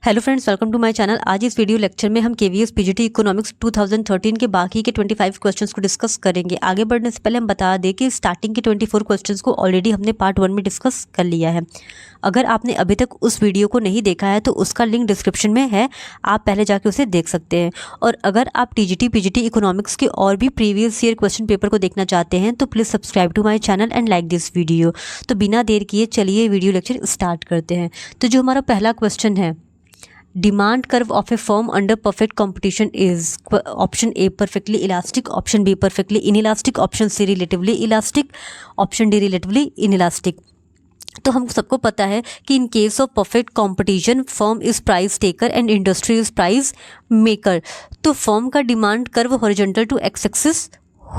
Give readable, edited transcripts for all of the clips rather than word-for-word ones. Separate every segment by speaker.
Speaker 1: Hello friends, welcome to my channel. आज इस video lecture में हम केवीएस पीजीटी इकोनॉमिक्स 2013 के बाकी के 25 क्वेश्चंस को डिस्कस करेंगे। आगे बढ़ने से पहले हम बता दें कि स्टार्टिंग के 24 क्वेश्चंस को ऑलरेडी हमने पार्ट 1 में डिस्कस कर लिया है। अगर आपने अभी तक उस वीडियो को नहीं देखा है तो उसका लिंक डिस्क्रिप्शन में है, आप पहले जाके उसे देख सकते हैं। और अगर आप टीजीटी पीजीटी इकोनॉमिक्स के और भी प्रीवियस ईयर क्वेश्चन पेपर को देखना चाहते हैं तो please subscribe to my channel and like this video. तो बिना देर किए चलिए वीडियो लेक्चर स्टार्ट करते हैं। तो जो हमारा पहला क्वेश्चन है, demand curve of a firm under perfect competition is option A perfectly elastic, option B perfectly inelastic, option C relatively elastic, option D relatively inelastic. तो हम सबको पता है कि in case of perfect competition firm is price taker and industry is price maker. तो firm का demand curve horizontal to X axis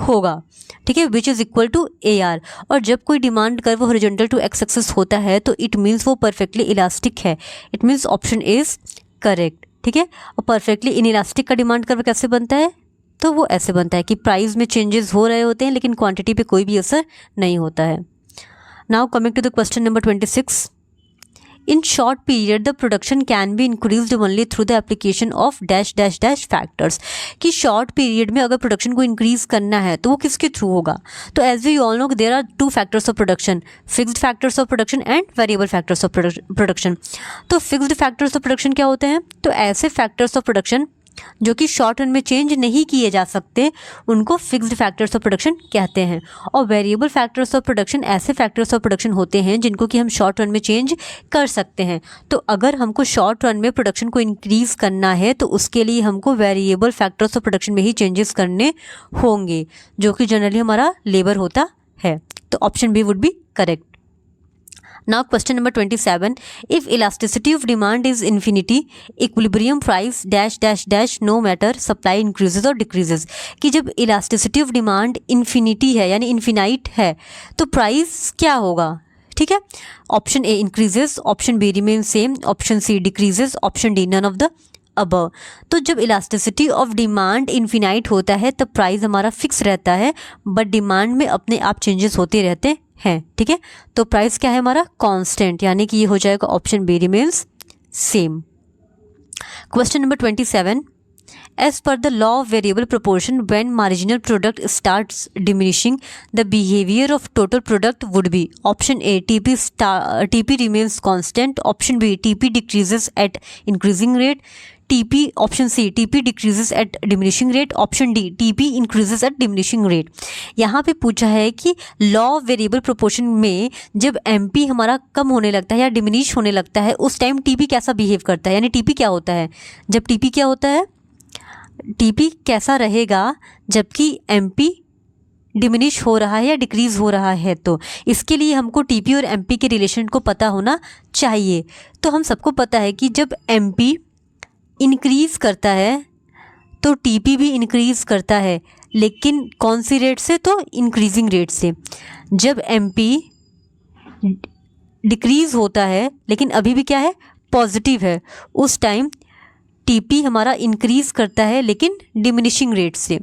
Speaker 1: होगा, ठीक है, which is equal to A R. और जब कोई demand curve horizontal to X axis होता है तो इट मीन्स वो परफेक्टली इलास्टिक है। It means option is correct, ठीक है। और परफेक्टली इनइलास्टिक का डिमांड कर्व कैसे बनता है? तो वो ऐसे बनता है कि प्राइस में चेंजेस हो रहे होते हैं लेकिन क्वांटिटी पे कोई भी असर नहीं होता है। Now coming to the question number 26, in short period the production can be increased only through the application of dash dash dash factors। कि शॉर्ट पीरियड में अगर प्रोडक्शन को इंक्रीज करना है तो वो किसके थ्रू होगा? तो as we all know there are two factors of production, fixed factors of production and variable factors of production. तो फिक्स्ड फैक्टर्स ऑफ प्रोडक्शन क्या होते हैं? तो ऐसे फैक्टर्स ऑफ प्रोडक्शन जो कि शॉर्ट रन में चेंज नहीं किए जा सकते उनको फिक्स्ड फैक्टर्स ऑफ प्रोडक्शन कहते हैं। और वेरिएबल फैक्टर्स ऑफ प्रोडक्शन ऐसे फैक्टर्स ऑफ प्रोडक्शन होते हैं जिनको कि हम शॉर्ट रन में चेंज कर सकते हैं। तो अगर हमको शॉर्ट रन में प्रोडक्शन को इंक्रीज करना है तो उसके लिए हमको वेरिएबल फैक्टर्स ऑफ प्रोडक्शन में ही चेंजेस करने होंगे, जो कि जनरली हमारा लेबर होता है। तो option B would be correct. Now question number 27, if elasticity of demand is infinity, equilibrium price dash dash dash no matter supply increases or decreases। कि जब elasticity of demand infinity है यानी infinite है तो price क्या होगा? ठीक है, option A increases, option B remain same, option C decreases, option D none of the above. तो जब इलास्टिसिटी ऑफ डिमांड इन्फिनाइट होता है तब प्राइस हमारा फिक्स रहता है, बट डिमांड में अपने आप चेंजेस होते रहते हैं, ठीक है। तो प्राइस क्या है हमारा? कांस्टेंट, यानी कि ये हो जाएगा option B remains same. Question number 27, as per the law of variable proportion when marginal product starts diminishing the behavior of total product would be option A TP remains constant, option B TP decreases at increasing rate, TP option C TP decreases at diminishing rate, option D TP increases at diminishing rate। यहाँ पे पूछा है कि law of variable proportion में जब MP हमारा कम होने लगता है या डिमिनिश होने लगता है उस टाइम TP कैसा बिहेव करता है, यानी TP क्या होता है? जब TP क्या होता है, TP कैसा रहेगा जबकि MP डिमिनिश हो रहा है या डिक्रीज़ हो रहा है। तो इसके लिए हमको TP और MP के रिलेशन को पता होना चाहिए। तो हम सबको पता है कि जब MP इंक्रीज़ करता है तो TP भी इंक्रीज़ करता है, लेकिन कौन सी रेट से? तो इंक्रीजिंग रेट से। जब MP डिक्रीज़ होता है लेकिन अभी भी क्या है, पॉजिटिव है, उस टाइम TP हमारा इंक्रीज़ करता है लेकिन डिमिनिशिंग रेट से।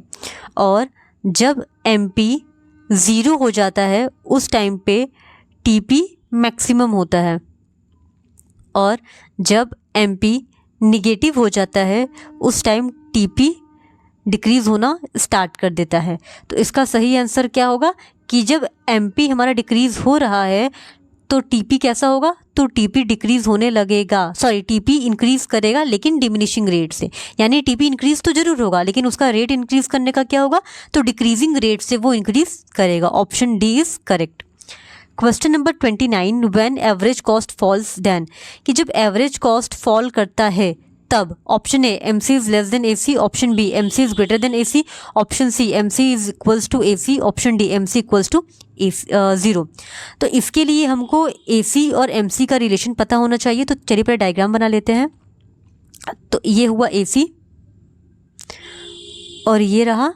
Speaker 1: और जब MP ज़ीरो हो जाता है उस टाइम पे TP मैक्सिमम होता है। और जब MP निगेटिव हो जाता है उस टाइम TP डिक्रीज़ होना स्टार्ट कर देता है। तो इसका सही आंसर क्या होगा कि जब MP हमारा डिक्रीज़ हो रहा है तो TP कैसा होगा? तो TP डिक्रीज़ होने लगेगा, TP इंक्रीज़ करेगा लेकिन डिमिनिशिंग रेट से। यानी TP इंक्रीज़ तो ज़रूर होगा लेकिन उसका रेट इंक्रीज़ करने का क्या होगा? तो डिक्रीजिंग रेट से वो इंक्रीज़ करेगा। Option D is correct. Question number 29, when average cost falls then. कि जब एवरेज कॉस्ट फॉल करता है तब option A MC is less than AC, option B MC is greater than AC, option C MC is equals to AC, option D MC equals to 0। तो इसके लिए हमको AC और MC का relation पता होना चाहिए। तो चलिए पहले डायग्राम बना लेते हैं। तो ये हुआ AC और ये रहा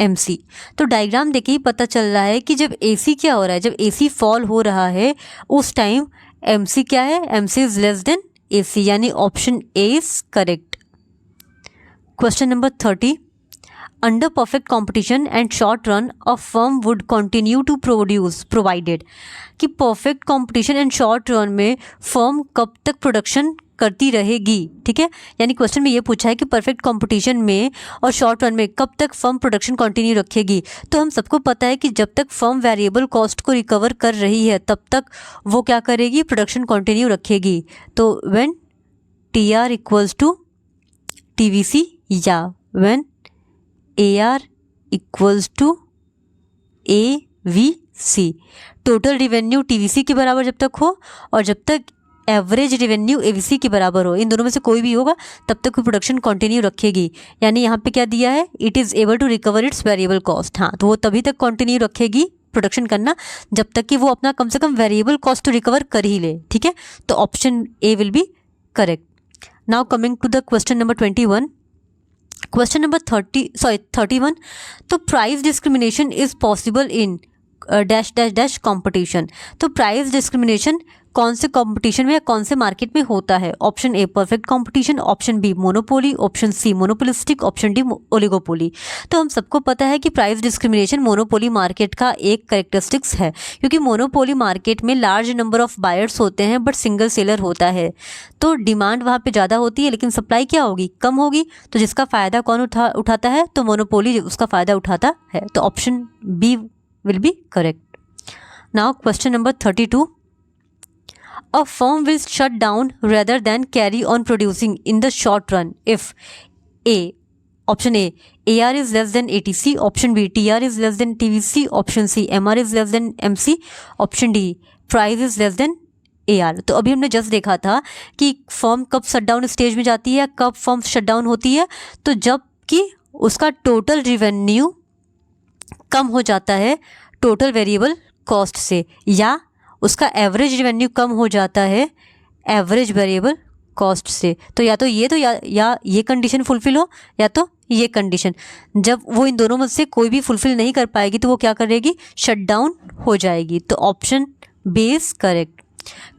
Speaker 1: MC। तो डायग्राम देखे ही पता चल रहा है कि जब AC क्या हो रहा है, जब AC फॉल हो रहा है उस टाइम MC क्या है? MC is less than AC, यानी option A is correct. Question number 30, under perfect competition and short run a firm would continue to produce provided. कि perfect competition and short run में firm कब तक production करती रहेगी, ठीक है। यानी क्वेश्चन में ये पूछा है कि परफेक्ट कंपटीशन में और शॉर्ट रन में कब तक फर्म प्रोडक्शन कंटिन्यू रखेगी। तो हम सबको पता है कि जब तक फर्म वेरिएबल कॉस्ट को रिकवर कर रही है तब तक वो क्या करेगी, प्रोडक्शन कंटिन्यू रखेगी। तो when TR equals to TVC या when AR equals to AVC, total revenue TVC के बराबर जब तक हो और जब तक एवरेज रिवेन्यू AVC के बराबर हो, इन दोनों में से कोई भी होगा तब तक वो प्रोडक्शन कंटिन्यू रखेगी। यानी यहाँ पे क्या दिया है, it is able to recover its variable cost. हाँ, तो वो तभी तक कंटिन्यू रखेगी प्रोडक्शन करना जब तक कि वो अपना कम से कम वेरिएबल कॉस्ट तो रिकवर कर ही ले, ठीक है। तो option A will be correct. Now coming to the question number 21, question number 31। तो price discrimination is possible in dash dash dash competition. तो प्राइस डिस्क्रिमिनेशन कौन से कंपटीशन में या कौन से मार्केट में होता है। Option A perfect competition, option B monopoly, option C monopolistic, option D oligopoly. तो हम सबको पता है कि प्राइस डिस्क्रिमिनेशन मोनोपोली मार्केट का एक कैरेक्टरिस्टिक्स है, क्योंकि मोनोपोली मार्केट में लार्ज नंबर ऑफ बायर्स होते हैं बट सिंगल सेलर होता है। तो डिमांड वहाँ पे ज़्यादा होती है लेकिन सप्लाई क्या होगी, कम होगी। तो जिसका फ़ायदा कौन उठाता है, तो मोनोपोली उसका फ़ायदा उठाता है। तो option B will be correct. Now question number 32, a firm will shut down rather than carry on producing in the short run if option A AR is less than ATC, option B TR is less than TVC, option C MR is less than MC, option D price is less than AR। तो अभी हमने just देखा था कि firm कब shut down stage में जाती है, कब फर्म शट डाउन होती है, तो जब कि उसका टोटल रिवेन्यू कम हो जाता है टोटल वेरिएबल कॉस्ट से, या उसका एवरेज रिवेन्यू कम हो जाता है एवरेज वेरिएबल कॉस्ट से। तो या तो ये कंडीशन फुलफिल हो या तो ये कंडीशन। जब वो इन दोनों में से कोई भी फुलफिल नहीं कर पाएगी तो वो क्या करेगी, शट डाउन हो जाएगी। तो option B is correct.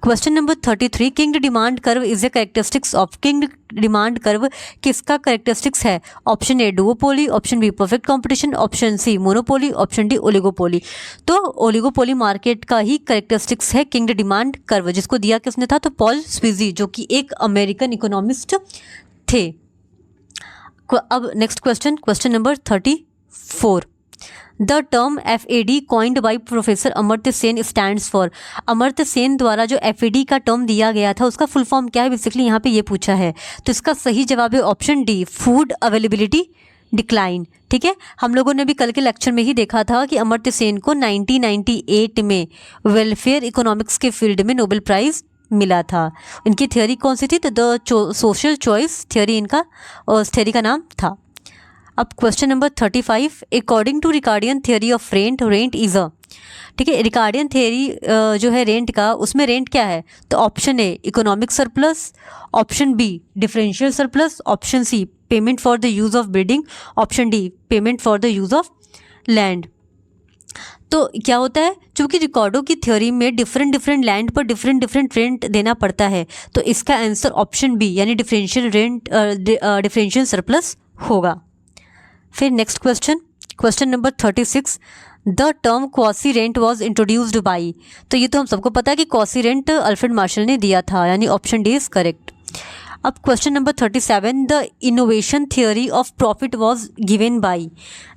Speaker 1: Question number 33, kinked demand curve is a characteristics of. Kinked demand curve किसका कैरेक्टरिस्टिक्स है। Option A duopoly, option B perfect competition, option C monopoly, option D oligopoly. तो oligopoly market का ही characteristics है kinked demand curve, जिसको दिया किसने था, तो पॉल स्विजी, जो कि एक अमेरिकन इकोनॉमिस्ट थे। अब next question, question number 34, the term FAD coined by professor Amartya Sen stands for. Amartya Sen द्वारा जो FAD का टर्म दिया गया था उसका फुल फॉर्म क्या है, बेसिकली यहाँ पे ये पूछा है। तो इसका सही जवाब है option D food availability decline, ठीक है। हम लोगों ने भी कल के लेक्चर में ही देखा था कि अमर्त्य सेन को 1998 में वेलफेयर इकोनॉमिक्स के फील्ड में नोबेल प्राइज़ मिला था। इनकी थियोरी कौन सी थी, तो द सोशल चॉइस थियोरी इनका उस थियोरी का नाम था। अब question number 35, according to Ricardian theory of rent, rent is a, ठीक है। रिकार्डियन थियोरी जो है रेंट का, उसमें रेंट क्या है, तो option A economic surplus, option B differential surplus, option C payment for the use of building, option D payment for the use of land. तो क्या होता है, चूँकि रिकॉर्डो की थ्योरी में डिफरेंट लैंड पर डिफरेंट रेंट देना पड़ता है, तो इसका आंसर ऑप्शन बी यानी डिफरेंशियल रेंट डिफरेंशियल सरप्लस होगा। फिर next question, question number 36, the term quasi rent was introduced by. तो ये तो हम सबको पता है कि क्वासी रेंट अल्फ्रेड मार्शल ने दिया था, यानी ऑप्शन डी इज करेक्ट। अब question number 37, the innovation theory of profit was given by.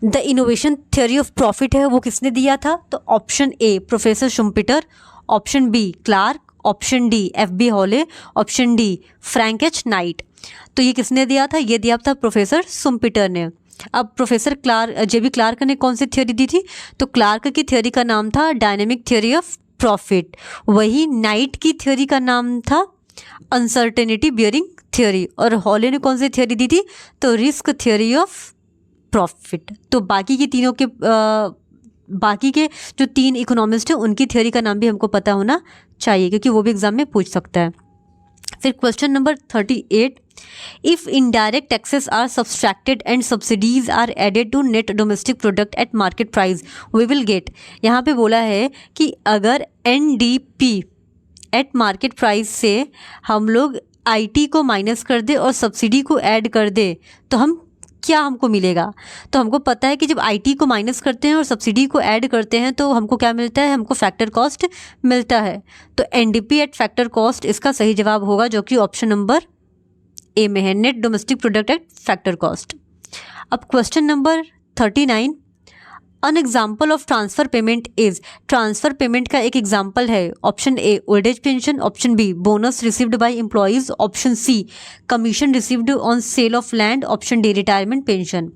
Speaker 1: The innovation theory of profit है वो किसने दिया था, तो option A professor Schumpeter, option B Clark, option D FB Hawley, option D Frank H Knight. तो ये किसने दिया था, ये दिया था प्रोफेसर शुम्पिटर ने। अब प्रोफेसर JB क्लार्क ने कौन सी थ्योरी दी थी, तो क्लार्क की थ्योरी का नाम था डायनेमिक थ्योरी ऑफ प्रॉफिट, वही नाइट की थ्योरी का नाम था अनसर्टेनिटी बियरिंग थ्योरी, और हॉले ने कौन सी थ्योरी दी थी, तो रिस्क थ्योरी ऑफ प्रॉफिट। तो बाकी के जो 3 इकोनॉमिस्ट हैं उनकी थ्योरी का नाम भी हमको पता होना चाहिए, क्योंकि वो भी एग्जाम में पूछ सकता है। फिर question number 38, if indirect taxes are subtracted and subsidies are added to net domestic product at market price we will get. यहाँ पे बोला है कि अगर NDP एट मार्केट प्राइस से हम लोग IT को माइनस कर दे और सब्सिडी को ऐड कर दे तो हम क्या हमको मिलेगा? तो हमको पता है कि जब आईटी को माइनस करते हैं और सब्सिडी को ऐड करते हैं तो हमको क्या मिलता है? हमको फैक्टर कॉस्ट मिलता है। तो एनडीपी एट फैक्टर कॉस्ट इसका सही जवाब होगा, जो कि ऑप्शन नंबर ए में है, net domestic product at factor cost. अब question number 39, an example of transfer payment is, transfer payment का एक एग्जाम्पल है option A old age pension, option B bonus received by employees, option C commission received on sale of land, option D retirement pension.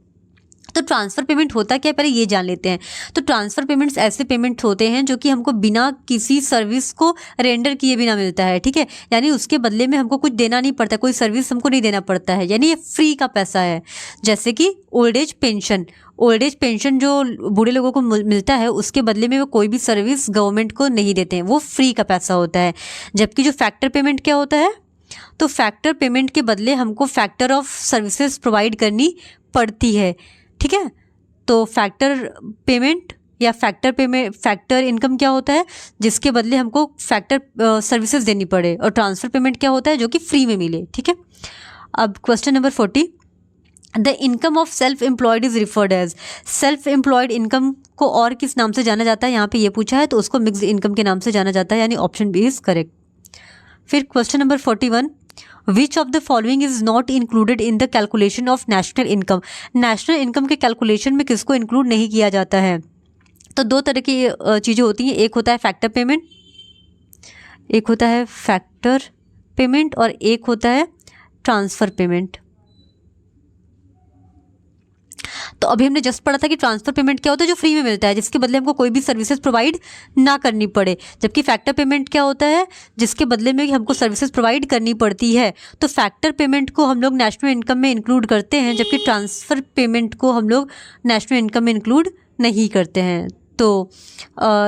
Speaker 1: तो transfer payment होता क्या है पहले ये जान लेते हैं। तो ट्रांसफ़र पेमेंट्स ऐसे पेमेंट होते हैं जो कि हमको बिना किसी सर्विस को रेंडर किए बिना मिलता है, ठीक है, यानी उसके बदले में हमको कुछ देना नहीं पड़ता, कोई सर्विस हमको नहीं देना पड़ता है, यानी ये फ्री का पैसा है। जैसे कि old age pension, old age pension जो बूढ़े लोगों को मिलता है उसके बदले में वो कोई भी सर्विस गवर्नमेंट को नहीं देते हैं, वो फ्री का पैसा होता है। जबकि जो फैक्टर पेमेंट क्या होता है, तो फैक्टर पेमेंट के बदले हमको फैक्टर ऑफ सर्विसेज प्रोवाइड करनी पड़ती है, ठीक है। तो फैक्टर पेमेंट या फैक्टर इनकम क्या होता है, जिसके बदले हमको फैक्टर सर्विसेज देनी पड़े, और ट्रांसफ़र पेमेंट क्या होता है, जो कि फ्री में मिले, ठीक है। अब question number 40, the income of self employed is referred as, self employed income को और किस नाम से जाना जाता है, यहाँ पे ये पूछा है, तो उसको मिक्स्ड इनकम के नाम से जाना जाता है, यानी ऑप्शन बी इज करेक्ट। फिर question number 41, which of the following is not included in the calculation of national income, national income के कैलकुलेशन में किसको इंक्लूड नहीं किया जाता है? तो दो तरह की चीज़ें होती हैं, एक होता है फैक्टर पेमेंट, एक होता है फैक्टर पेमेंट, और एक होता है ट्रांसफ़र पेमेंट। तो अभी हमने जस्ट पढ़ा था कि ट्रांसफ़र पेमेंट क्या होता है, जो फ्री में मिलता है, जिसके बदले हमको कोई भी सर्विसेज प्रोवाइड ना करनी पड़े। जबकि फैक्टर पेमेंट क्या होता है, जिसके बदले में हमको सर्विसेज प्रोवाइड करनी पड़ती है। तो फैक्टर पेमेंट को हम लोग नेशनल इनकम में इंक्लूड करते हैं, जबकि ट्रांसफ़र पेमेंट को हम लोग नेशनल इनकम में इंक्लूड नहीं करते हैं। तो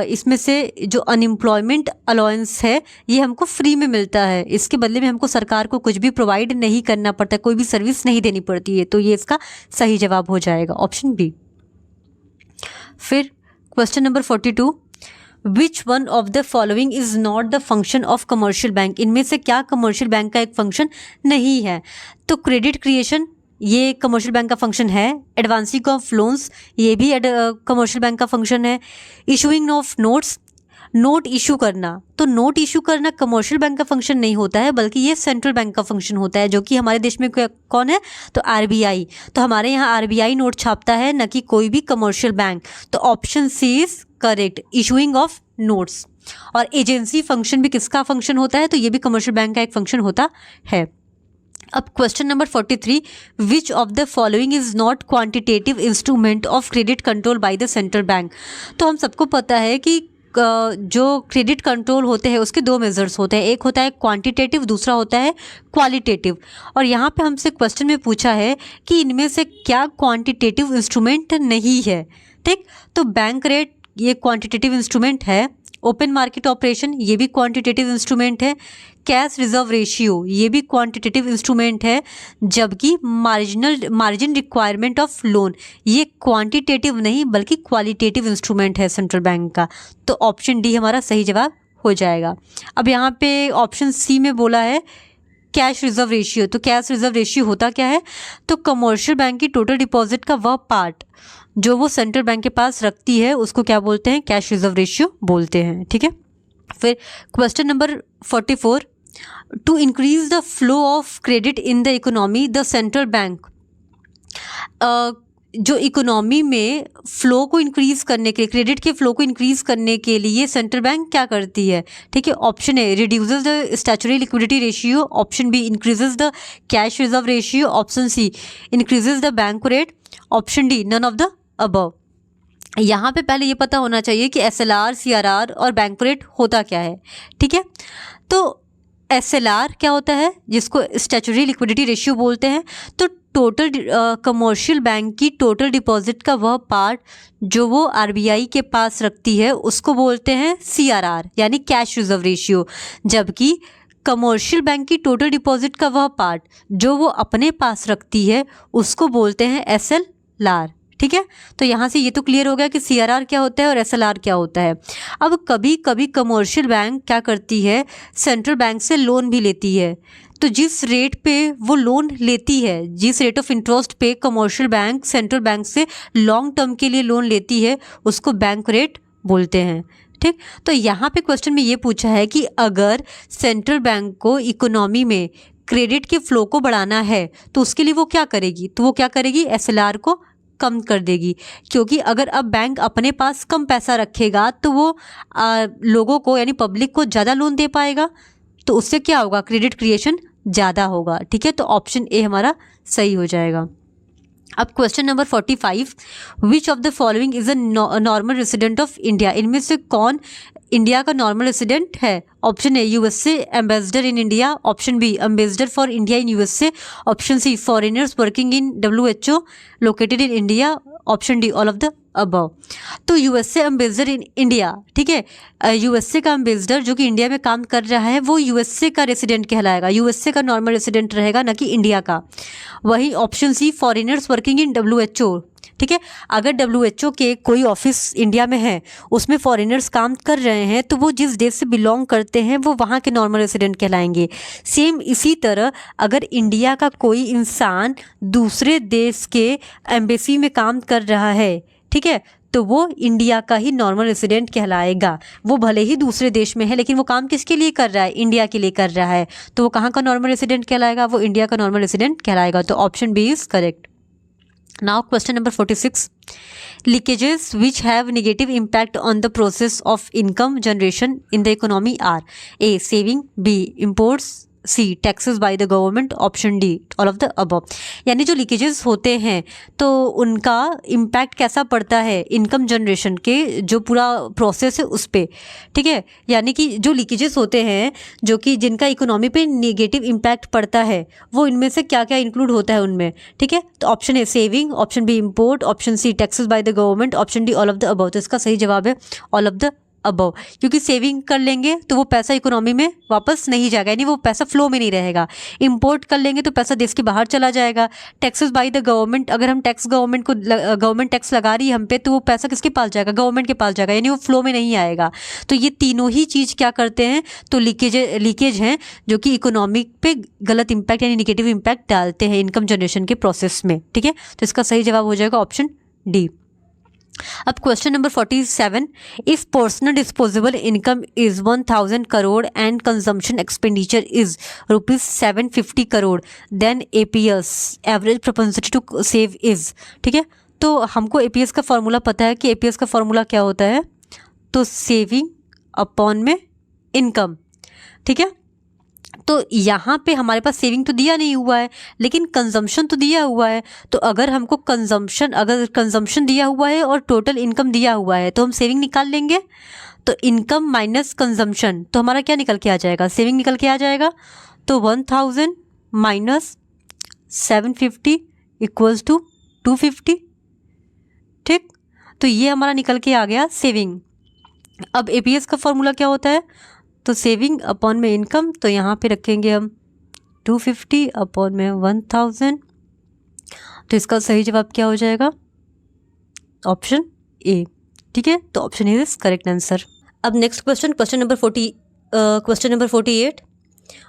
Speaker 1: इसमें से जो अनएम्प्लॉयमेंट अलाउंस है ये हमको फ्री में मिलता है, इसके बदले में हमको सरकार को कुछ भी प्रोवाइड नहीं करना पड़ता, कोई भी सर्विस नहीं देनी पड़ती है। तो ये इसका सही जवाब हो जाएगा, ऑप्शन बी। फिर question number 42, which one of the following is not the function of commercial bank, इनमें से क्या कमर्शियल बैंक का एक फंक्शन नहीं है? तो क्रेडिट क्रिएशन ये कमर्शियल बैंक का फंक्शन है, एडवांसिंग ऑफ लोन्स ये भी कमर्शियल बैंक का फंक्शन है, issuing of notes, note issue करना, तो नोट इशू करना कमर्शियल बैंक का फंक्शन नहीं होता है, बल्कि ये सेंट्रल बैंक का फंक्शन होता है, जो कि हमारे देश में कौन है, तो आरबीआई। तो हमारे यहाँ आरबीआई नोट छापता है, न कि कोई भी कमर्शियल बैंक। तो option C is correct, issuing of notes. और एजेंसी फंक्शन भी किसका फंक्शन होता है, तो ये भी कमर्शियल बैंक का एक फंक्शन होता है। अब question number 43, which of the following is not quantitative instrument of credit control by the central bank. तो हम सबको पता है कि जो क्रेडिट कंट्रोल होते हैं उसके दो मेजर्स होते हैं, एक होता है क्वांटिटेटिव, दूसरा होता है क्वालिटेटिव। और यहाँ पे हमसे क्वेश्चन में पूछा है कि इनमें से क्या क्वांटिटेटिव इंस्ट्रूमेंट नहीं है, ठीक। तो बैंक रेट ये क्वांटिटेटिव इंस्ट्रूमेंट है, ओपन मार्केट ऑपरेशन ये भी क्वांटिटेटिव इंस्ट्रूमेंट है, कैश रिजर्व रेशियो ये भी क्वांटिटेटिव इंस्ट्रूमेंट है, जबकि मार्जिन रिक्वायरमेंट ऑफ लोन ये क्वांटिटेटिव नहीं बल्कि क्वालिटेटिव इंस्ट्रूमेंट है सेंट्रल बैंक का। तो ऑप्शन डी हमारा सही जवाब हो जाएगा। अब यहाँ पे ऑप्शन सी में बोला है कैश रिजर्व रेशियो, तो कैश रिजर्व रेशियो होता क्या है, तो कमर्शियल बैंक की टोटल डिपॉजिट का वह पार्ट जो वो सेंट्रल बैंक के पास रखती है उसको क्या बोलते हैं, कैश रिजर्व रेशियो बोलते हैं, ठीक है। फिर question number 44, to increase the flow of credit in the economy the central bank, जो इकोनॉमी में फ्लो को इंक्रीज करने के लिए, क्रेडिट के फ्लो को इंक्रीज करने के लिए सेंट्रल बैंक क्या करती है, ठीक है। Option A reduces the statutory liquidity ratio, option B increases the cash reserve ratio, option C increases the bank rate, option D none of the above. यहाँ पे पहले ये पता होना चाहिए कि एसएलआर, सीआरआर और बैंक रेट होता क्या है, ठीक है। तो एसएलआर क्या होता है, जिसको स्टैचुटरी लिक्विडिटी रेशियो बोलते हैं, तो टोटल कमर्शियल बैंक की टोटल डिपॉजिट का वह पार्ट जो वो आरबीआई के पास रखती है उसको बोलते हैं सीआरआर यानी कैश रिजर्व रेशियो, जबकि कमर्शियल बैंक की टोटल डिपॉजिट का वह पार्ट जो वो अपने पास रखती है उसको बोलते हैं एसएलआर, ठीक है। तो यहाँ से ये तो क्लियर हो गया कि सीआरआर क्या होता है और एसएलआर क्या होता है। अब कभी कभी कमर्शियल बैंक क्या करती है, सेंट्रल बैंक से लोन भी लेती है, तो जिस रेट पे वो लोन लेती है, जिस रेट ऑफ इंटरेस्ट पे कमर्शियल बैंक सेंट्रल बैंक से लॉन्ग टर्म के लिए लोन लेती है, उसको बैंक रेट बोलते हैं। ठीक, तो यहाँ पे क्वेश्चन में ये पूछा है कि अगर सेंट्रल बैंक को इकोनॉमी में क्रेडिट के फ्लो को बढ़ाना है तो उसके लिए वो क्या करेगी, तो वो क्या करेगी, एसएलआर को कम कर देगी। क्योंकि अगर अब बैंक अपने पास कम पैसा रखेगा तो वो लोगों को यानी पब्लिक को ज़्यादा लोन दे पाएगा, तो उससे क्या होगा, क्रेडिट क्रिएशन ज़्यादा होगा। ठीक है, तो ऑप्शन ए हमारा सही हो जाएगा। अब question number 45, which of the following is a normal resident of India, इनमें से कौन इंडिया का नॉर्मल रेसिडेंट है? Option A USA ambassador in India, option B ambassador for India in USA, option C foreigners working in WHO located in India, option D all of the above. तो USA ambassador in India, ठीक है, USA का ambassador जो कि India में काम कर रहा है वो यूएसए का रेसिडेंट कहलाएगा, यूएसए का नॉर्मल रेसिडेंट रहेगा, ना कि इंडिया का। वही option C foreigners working in WHO, ठीक है, अगर WHO के कोई ऑफिस इंडिया में है, उसमें फॉरेनर्स काम कर रहे हैं, तो वो जिस देश से बिलोंग करते हैं वो वहाँ के नॉर्मल रेसिडेंट कहलाएंगे। सेम इसी तरह अगर इंडिया का कोई इंसान दूसरे देश के एम्बेसी में काम कर रहा है, ठीक है, तो वो इंडिया का ही नॉर्मल रेसिडेंट कहलाएगा। वो भले ही दूसरे देश में है लेकिन वो काम किसके लिए कर रहा है, इंडिया के लिए कर रहा है, तो वो कहाँ का नॉर्मल रेसिडेंट कहलाएगा, वो इंडिया का नॉर्मल रेसिडेंट कहलाएगा। तो option B is correct. Now question number 46, leakages which have negative impact on the process of income generation in the economy are A saving, B imports, C taxes by the government, option D all of the above. यानी जो leakages होते हैं तो उनका impact कैसा पड़ता है income generation के जो पूरा प्रोसेस है उस पर, ठीक है, यानी कि जो लीकेजेस होते हैं जो कि जिनका इकोनॉमी पे नेगेटिव इम्पैक्ट पड़ता है वो इनमें से क्या क्या इंक्लूड होता है उनमें, ठीक है। तो option A saving, option B import, option C taxes by the government, option D all of the above. तो इसका सही जवाब है ऑल ऑफ द अबव, क्योंकि सेविंग कर लेंगे तो वो पैसा इकोनॉमी में वापस नहीं जाएगा, यानी वो पैसा फ्लो में नहीं रहेगा। इंपोर्ट कर लेंगे तो पैसा देश के बाहर चला जाएगा। टैक्सेस बाय द गवर्नमेंट, अगर हम टैक्स गवर्नमेंट टैक्स लगा रही है हम पे, तो वो पैसा किसके पास जाएगा, गवर्नमेंट के पास जाएगा, यानी वो फ्लो में नहीं आएगा। तो ये तीनों ही चीज़ क्या करते हैं, तो लीकेज हैं जो कि इकोनॉमी पे गलत इंपैक्ट यानी निगेटिव इंपैक्ट डालते हैं इनकम जनरेशन के प्रोसेस में, ठीक है। तो इसका सही जवाब हो जाएगा ऑप्शन डी। अब question number 47, if personal disposable income is 1000 crore and consumption expenditure is ₹750 crore, then APS average propensity to save is, ठीक है। तो हमको APS का फॉर्मूला पता है कि APS का फॉर्मूला क्या होता है, तो सेविंग अपॉन में इनकम, ठीक है। तो यहाँ पे हमारे पास सेविंग तो दिया नहीं हुआ है लेकिन कंजम्पशन तो दिया हुआ है। तो अगर हमको अगर कंजम्पशन दिया हुआ है और टोटल इनकम दिया हुआ है तो हम सेविंग निकाल लेंगे। तो इनकम माइनस कंजम्पशन, तो हमारा क्या निकल के आ जाएगा, सेविंग निकल के आ जाएगा। तो 1000 माइनस 750 इक्वल्स टू 250, ठीक। तो ये हमारा निकल के आ गया सेविंग। अब APS का फॉर्मूला क्या होता है, तो सेविंग अपॉन में इनकम, तो यहाँ पे रखेंगे हम 250 अपॉन में 1000। तो इसका सही जवाब क्या हो जाएगा, ऑप्शन ए, ठीक है। तो option A is correct answer. अब next question number 48,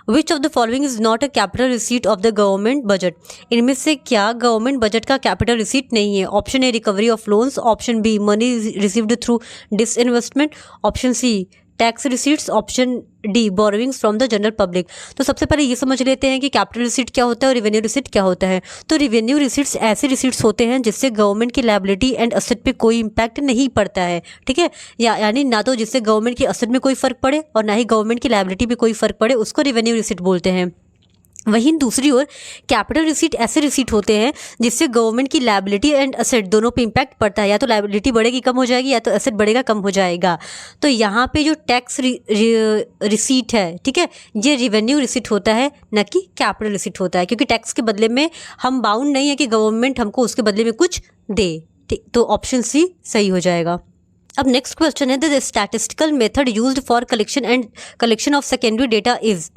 Speaker 1: which of the following is not a capital receipt of the government budget, इनमें से क्या गवर्नमेंट बजट का कैपिटल रिसीट नहीं है। Option A recovery of loans, option B money received through disinvestment, option C tax receipts, option D borrowings from the general public. तो सबसे पहले ये समझ लेते हैं कि कैपिटल रिसीट क्या होता है और रेवेन्यू रिसीट क्या होता है। तो रेवेन्यू रिसीट्स ऐसे रिसीट्स होते हैं जिससे गवर्नमेंट की लायबिलिटी एंड असेट पे कोई इंपैक्ट नहीं पड़ता है, ठीक है, यानी ना तो जिससे गवर्नमेंट की असेट में कोई फर्क पड़े और ना ही गवर्नमेंट की लायबिलिटी पे कोई फर्क पड़े, उसको रेवेन्यू रिसीट बोलते हैं। वहीं दूसरी ओर कैपिटल रिसीट ऐसे रिसीट होते हैं जिससे गवर्नमेंट की लायबिलिटी एंड असेट दोनों पे इंपैक्ट पड़ता है, या तो लायबिलिटी बढ़ेगी कम हो जाएगी या तो असेट बढ़ेगा कम हो जाएगा। तो यहाँ पे जो टैक्स रिसीट है, ठीक है, ये रेवेन्यू रिसीट होता है न कि कैपिटल रिसीट होता है, क्योंकि टैक्स के बदले में हम बाउंड नहीं है कि गवर्नमेंट हमको उसके बदले में कुछ दे, ठीक। तो ऑप्शन सी सही हो जाएगा। अब नेक्स्ट क्वेश्चन है, the statistical method used for collection of secondary data is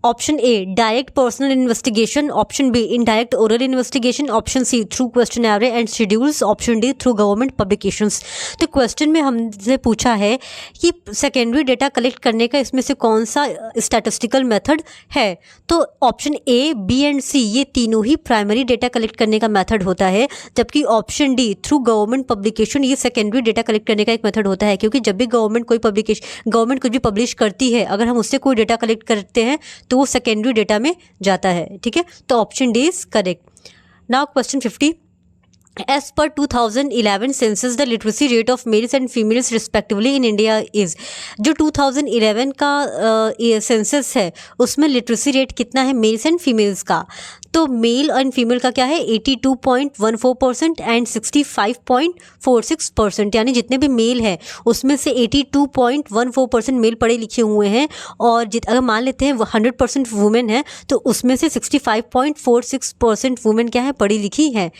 Speaker 1: option A direct personal investigation, option B indirect oral investigation, option C through questionnaire and schedules, option D through government publications. तो question में हमसे पूछा है कि secondary data collect करने का इसमें से कौन सा स्टैटिस्टिकल मेथड है। तो ऑप्शन ए, बी एंड सी ये तीनों ही प्राइमरी डेटा कलेक्ट करने का मेथड होता है, जबकि option D through government publication ये सेकेंडरी डेटा कलेक्ट करने का एक मेथड होता है, क्योंकि जब भी गवर्नमेंट कुछ भी पब्लिश करती है, अगर हम उससे कोई डेटा कलेक्ट करते हैं तो वो सेकेंडरी डेटा में जाता है। ठीक है, तो option D is correct. Now question 50, As per 2011 census, the literacy rate of males and females respectively in India is। जो 2011 का सेंसस है उसमें लिटरेसी रेट कितना है मेल्स एंड फीमेल्स का। तो मेल एंड फीमेल का क्या है 82.14% एंड 65.46%, यानी जितने भी मेल है उसमें से 82.14% मेल पढ़े लिखे हुए हैं, और अगर मान लेते हैं 100% वुमेन है तो उसमें से 65.46% वुमेन क्या है पढ़ी लिखी है।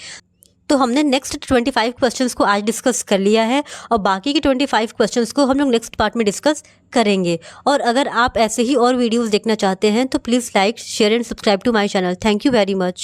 Speaker 1: तो हमने नेक्स्ट 25 क्वेश्चंस को आज डिस्कस कर लिया है, और बाकी के 25 क्वेश्चंस को हम लोग नेक्स्ट पार्ट में डिस्कस करेंगे। और अगर आप ऐसे ही और वीडियोस देखना चाहते हैं तो please like, share and subscribe to my channel. Thank you very much.